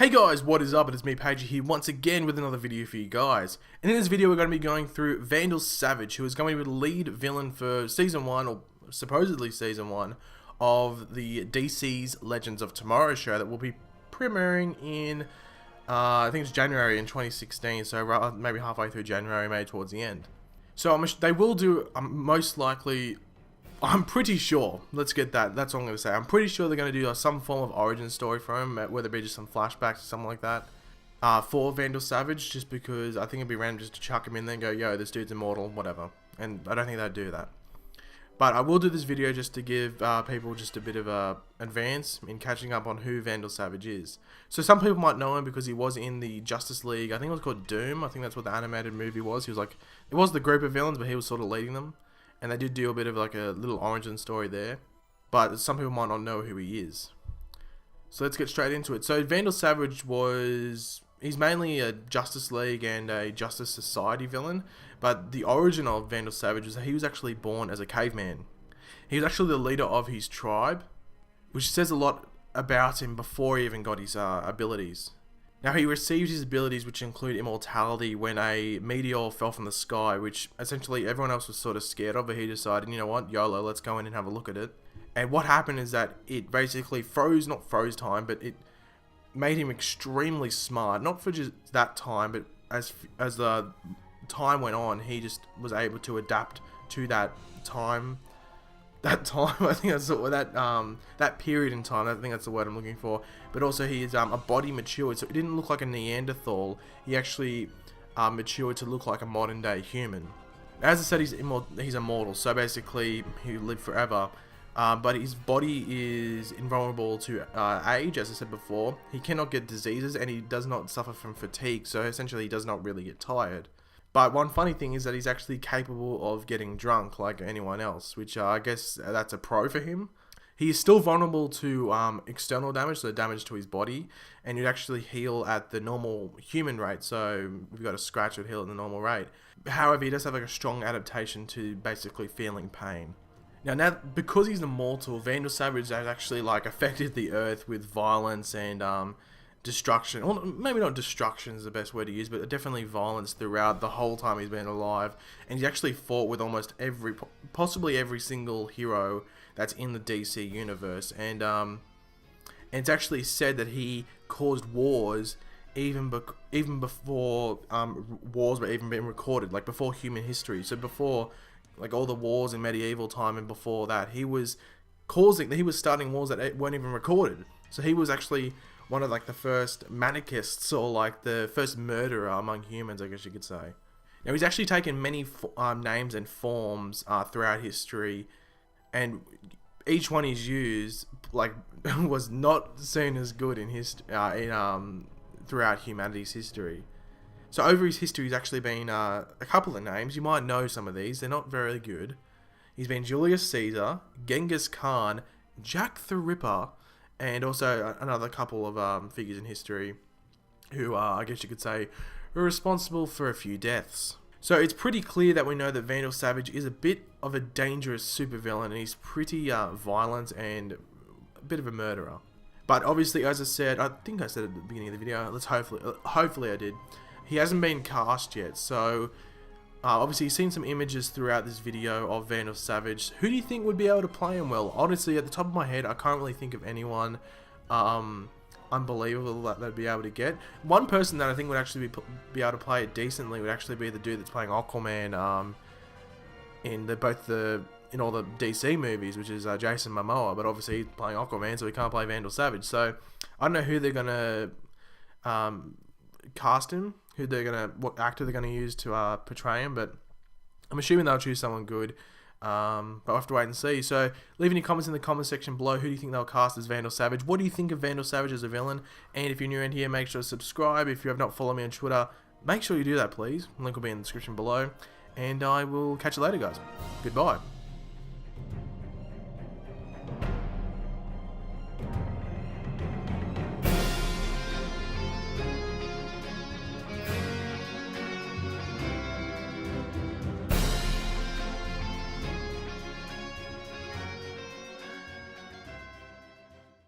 Hey guys, what is up? It is me, Paige, here once again with another video for you guys. And in this video we're going to be going through Vandal Savage, who is going to be the lead villain for Season 1, or supposedly Season 1, of the DC's Legends of Tomorrow show that will be premiering in, I think it's January in 2016, so maybe halfway through January, maybe towards the end. So they will do, most likely, I'm pretty sure, let's get that, that's what I'm going to say. I'm pretty sure they're going to do some form of origin story for him, whether it be just some flashbacks or something like that, for Vandal Savage, just because I think it'd be random just to chuck him in there and go, yo, this dude's immortal, whatever. And I don't think they'd do that. But I will do this video just to give people just a bit of a advance in catching up on who Vandal Savage is. So some people might know him because he was in the Justice League, I think it was called Doom, I think that's what the animated movie was. He was like, it was the group of villains, but he was sort of leading them. And they did do a bit of like a little origin story there. But some people might not know who he is. So let's get straight into it. So Vandal Savage he's mainly a Justice League and a Justice Society villain. But the origin of Vandal Savage was that he was actually born as a caveman. He was actually the leader of his tribe, which says a lot about him before he even got his abilities. Now, he received his abilities, which include immortality, when a meteor fell from the sky, which essentially everyone else was sort of scared of, but he decided, you know what, YOLO, let's go in and have a look at it. And what happened is that it basically not froze time, but it made him extremely smart. Not for just that time, but as the time went on, he just was able to adapt to that time. I think that's that period in time. I think that's the word I'm looking for. But also, he is a body matured, so it didn't look like a Neanderthal. He actually matured to look like a modern day human. As I said, he's immortal, so basically he lived forever. But his body is invulnerable to age, as I said before. He cannot get diseases, and he does not suffer from fatigue. So essentially, he does not really get tired. But one funny thing is that he's actually capable of getting drunk like anyone else, which I guess that's a pro for him. He is still vulnerable to external damage, so damage to his body, and he'd actually heal at the normal human rate, so if you've got a scratch, it'd heal at the normal rate. However, he does have like a strong adaptation to basically feeling pain. Now because he's immortal, Vandal Savage has actually like affected the earth with violence and destruction. Well, maybe not destruction is the best word to use, but definitely violence throughout the whole time he's been alive. And he's actually fought with almost possibly every single hero that's in the DC universe. And it's actually said that he caused wars even before wars were even being recorded, like before human history. So before like all the wars in medieval time and before that, he was starting wars that weren't even recorded. So he was actually one of like the first masochists, or like the first murderer among humans, I guess you could say. Now he's actually taken many names and forms throughout history, and each one he's used like was not seen as good in throughout humanity's history. So over his history, he's actually been a couple of names. You might know some of these. They're not very good. He's been Julius Caesar, Genghis Khan, Jack the Ripper, and also another couple of figures in history who I guess you could say were responsible for a few deaths. So it's pretty clear that we know that Vandal Savage is a bit of a dangerous supervillain, and he's pretty violent and a bit of a murderer. But obviously, as I said, I think I said at the beginning of the video, hopefully I did, he hasn't been cast yet, so obviously you've seen some images throughout this video of Vandal Savage. Who do you think would be able to play him well? Honestly, at the top of my head, I can't really think of anyone unbelievable that they'd be able to get. One person that I think would actually be able to play it decently would actually be the dude that's playing Aquaman in all the DC movies, which is Jason Momoa. But obviously he's playing Aquaman, so he can't play Vandal Savage. So I don't know who they're gonna cast him, what actor they're gonna use to portray him, but I'm assuming they'll choose someone good. But we'll have to wait and see. So leave any comments in the comment section below. Who do you think they'll cast as Vandal Savage? What do you think of Vandal Savage as a villain? And if you're new around here, make sure to subscribe. If you have not followed me on Twitter, make sure you do that, please. Link will be in the description below. And I will catch you later, guys. Goodbye.